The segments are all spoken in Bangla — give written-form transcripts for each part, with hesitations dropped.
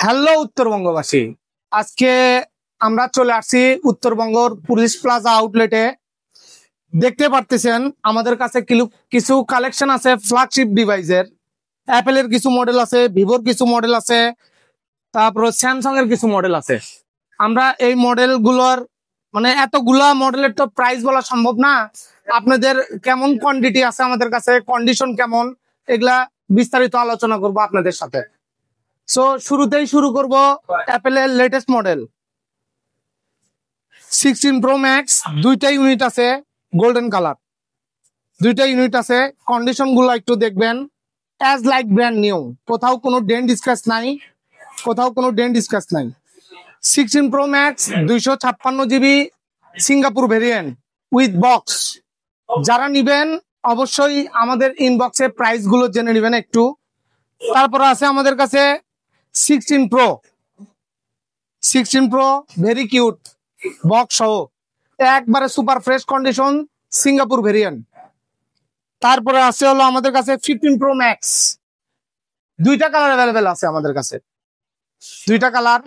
হ্যালো উত্তরবঙ্গবাসী, আজকে আমরা চলে আসছি উত্তরবঙ্গর পুলিশ প্লাজা আউটলেটে। দেখতে পারতেছেন আমাদের কাছে কিছু কালেকশন আছে ফ্ল্যাগশিপ ডিভাইসের। অ্যাপেলের কিছু মডেল আছে, ভিভোর কিছু মডেল আছে, তারপর স্যামসাং এর কিছু মডেল আছে। আমরা এই মডেলগুলোর এতগুলা মডেলের তো প্রাইস বলা সম্ভব না। আপনাদের কেমন কোয়ান্টিটি আছে আমাদের কাছে, কন্ডিশন কেমন, এগুলা বিস্তারিত আলোচনা করব আপনাদের সাথে। সো শুরুতেই শুরু করব অ্যাপেলের লেটেস্ট মডেল 16 প্রো ম্যাক্স। দুইটা ইউনিট আছে, গোল্ডেন কালার, দুইটা ইউনিট আছে। কন্ডিশন গুলো একটু দেখবেন, অ্যাজ লাইক ব্র্যান্ড নিউ, কোথাও কোনো ডেন্ট স্ক্র্যাচ নাই, কোথাও কোনো ডেন্ট স্ক্র্যাচ নাই। 16 pro max 256 GB Singapore variant with box. যারা নিবেন অবশ্যই আমাদের ইনবক্সে প্রাইস গুলো জেনে নেবেন একটু। তারপর আছে আমাদের কাছে 16 প্রো ভেরি কিউট বক্স সহ, একবারে super fresh condition Singapore variant. তারপরে আছে হলো আমাদের কাছে 15 প্রো ম্যাক্স। দুইটা কালার অ্যাভেলেবেল আছে আমাদের কাছে, দুইটা কালার,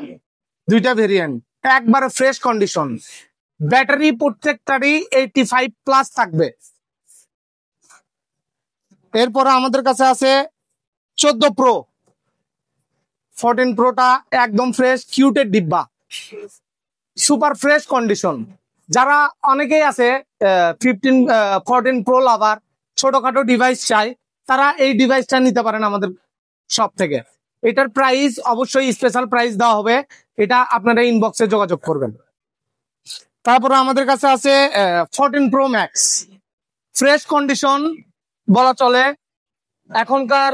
দুইটা ভেরিয়েন্ট, একবারে ফ্রেশ কন্ডিশন। ব্যাটারি প্রত্যেকটারই 85+ থাকবে। এরপরে আমাদের কাছে আছে 14 প্রো। 14 প্রোটা একদম ফ্রেশ কিউটের ডিব্বা, সুপার ফ্রেশ কন্ডিশন। যারা অনেকেই আছে 14 প্রো লাভার, ছোটখাটো ডিভাইস চাই, তারা এই ডিভাইসটা নিতে পারেন আমাদের শপ থেকে। এটার প্রাইস অবশ্যই স্পেশাল প্রাইস দেওয়া হবে, এটা আপনারা ইনবক্সে যোগাযোগ করবেন। তারপরে আমাদের কাছে আছে 14 প্রো ম্যাক্স, ফ্রেশ কন্ডিশন বলা চলে। এখনকার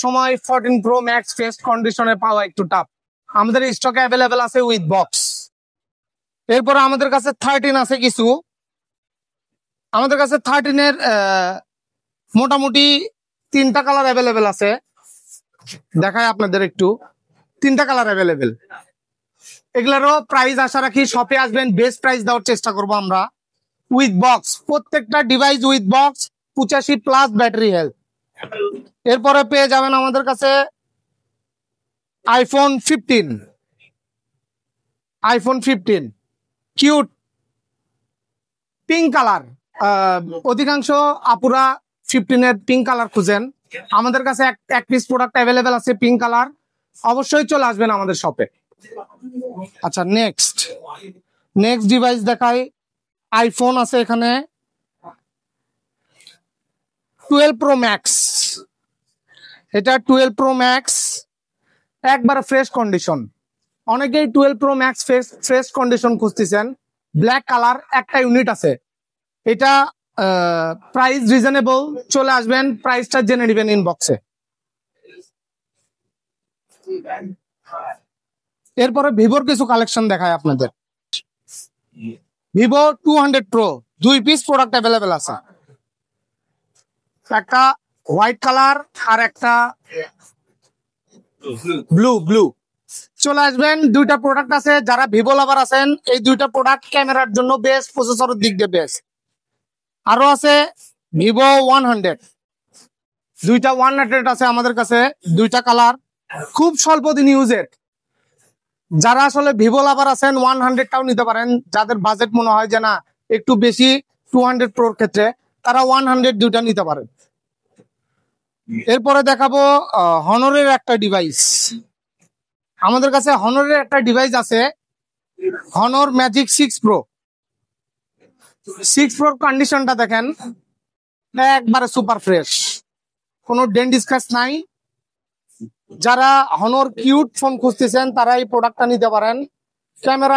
সময় 14 প্রো ম্যাক্স ফ্রেশ কন্ডিশনে পাওয়া একটু টাফ। আমাদের স্টকে অ্যাভেলেবেল আছে উইথ বক্স। এরপর আমাদের কাছে 13 আছে কিছু। আমাদের কাছে 13 এর মোটামুটি 3টা কালার অ্যাভেলেবেল আছে, দেখায় আপনাদের একটু। 3টা কালার অ্যাভেলেবেল। এগুলারও প্রাইস আশা রাখি শপে আসবেন বেস্ট প্রাইস দেওয়ার চেষ্টা করব আমরা, উইথ বক্স। প্রত্যেকটা device with box, 85+ battery health. এরপরে পেয়ে যাবেন আমাদের কাছে আইফোন 15 কিউট পিঙ্ক কালার। অধিকাংশ আপুরা 15 এর পিঙ্ক কালার খুঁজেন, আমাদের কাছে এক পিস প্রোডাক্ট অ্যাভেলেবেল আছে পিঙ্ক কালার। অবশ্যই চলে আসবেন আমাদের শপে। আচ্ছা, নেক্সট ডিভাইস দেখাই। আইফোন আছে এখানে 12 প্রো ম্যাক্স। এটা 12 প্রো ম্যাক্স, একবারে ফ্রেশ কন্ডিশন। অনেকেই 12 প্রো ম্যাক্স ফ্রেশ কন্ডিশন খুঁজতেছেন। ব্ল্যাক কালার, একটা ইউনিট আছে। এটা প্রাইস রিজনেবল, চলে আসবেন, প্রাইসটা জেনে নেবেন ইনবক্সে। এরপরে ভিভোর কিছু কালেকশন দেখায় আপনাদের। Vivo 200 pro, 2 piece product available আছে, একটা হোয়াইট কালার আর একটা ব্লু। চলে আসবেন, দুইটা প্রোডাক্ট আছে। যারা ভিভো লাভার আছেন, এই দুইটা প্রোডাক্ট ক্যামেরার জন্য বেস্ট, প্রসেসরের দিক দিয়ে বেস্ট। আরো আছে ভিভো 100, দুইটা 100 আছে আমাদের কাছে, দুইটা কালার, খুব স্বল্প দিন ইউজের। যারা আসলে ভিভো লাভার আছেন 100টাও নিতে পারেন, যাদের বাজেট মনে হয় যে না একটু বেশি 200 প্রোর ক্ষেত্রে, তারা 100 দুইটা নিতে পারেন। এরপরে দেখাবো হনরের একটা ডিভাইস। আমাদের কাছে হনরের একটা ডিভাইস আছে, হনর ম্যাজিক 6 প্রো। 6 প্রোর কন্ডিশনটা দেখেন, একবারে সুপার ফ্রেশ, কোনো ডেন্ট স্ক্র্যাচ নাই। যারা হনর কিউট ফোন খুঁজতেছেন তারা এই প্রোডাক্টটা নিতে পারেন। ক্যামেরা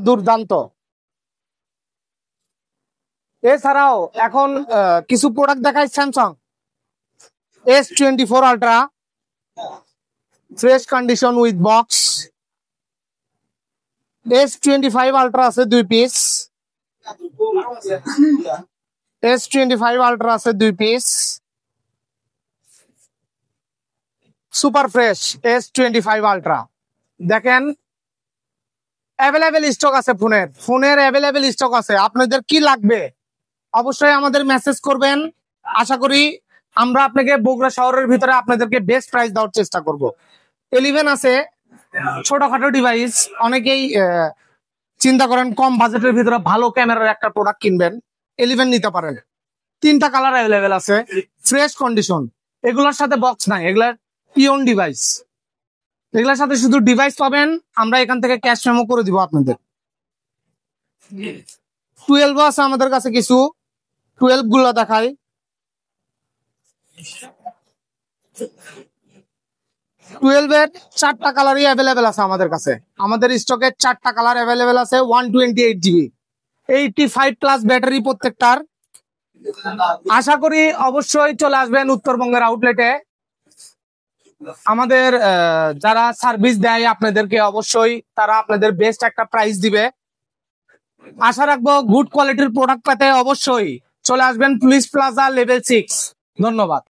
দুর্দান্ত। এছাড়াও এখন কিছু প্রোডাক্ট দেখায় Samsung S24 ultra, fresh condition with box. S25 ultra আছে 2 পিস, S25 আলট্রা আছে 2 piece, super fresh S25 ultra. দেখেন অ্যাভেলেবেল স্টক আছে, ফোনের অ্যাভেলেবেল স্টক আছে। আপনাদের কি লাগবে অবশ্যই আমাদের মেসেজ করবেন, আশা করি আমরা আপনাকে বগুড়া শহরের ভিতরে আপনাদেরকে বেস্ট প্রাইস দেওয়ার চেষ্টা করব। 11 আছে, ছোটখাটো ডিভাইস। অনেকেই চিন্তা করেন কম বাজেটের ভিতরে ভালো ক্যামেরার একটা প্রোডাক্ট কিনবেন, 11 নিতে পারেন। 3টা কালার অ্যাভেলেবেল আছে, ফ্রেশ কন্ডিশন। এগুলোর সাথে বক্স নাই, এগুলার পিওন ডিভাইস। এগুলোর সাথে শুধু ডিভাইস পাবেন, আমরা এখান থেকে ক্যাশ মেমো করে দিব আপনাদের। 12 আছে আমাদের কাছে কিছু, 12 গুলো দেখাই। 12 এর 4টা কালারই অ্যাভেলেবেল আছে আমাদের কাছে। আমাদের স্টকে 4টা কালার অ্যাভেলেবেল আছে। 128GB, 85+ ব্যাটারি প্রত্যেকটার। আশা করি অবশ্যই চলে আসবেন উত্তরবঙ্গের আউটলেটে। আমাদের যারা সার্ভিস দেয় আপনাদেরকে অবশ্যই তারা আপনাদের বেস্ট একটা প্রাইস দিবে। আশা রাখবো গুড কোয়ালিটির প্রোডাক্ট পেতে অবশ্যই চলে আসবেন পুলিশ প্লাজা লেভেল 6। ধন্যবাদ।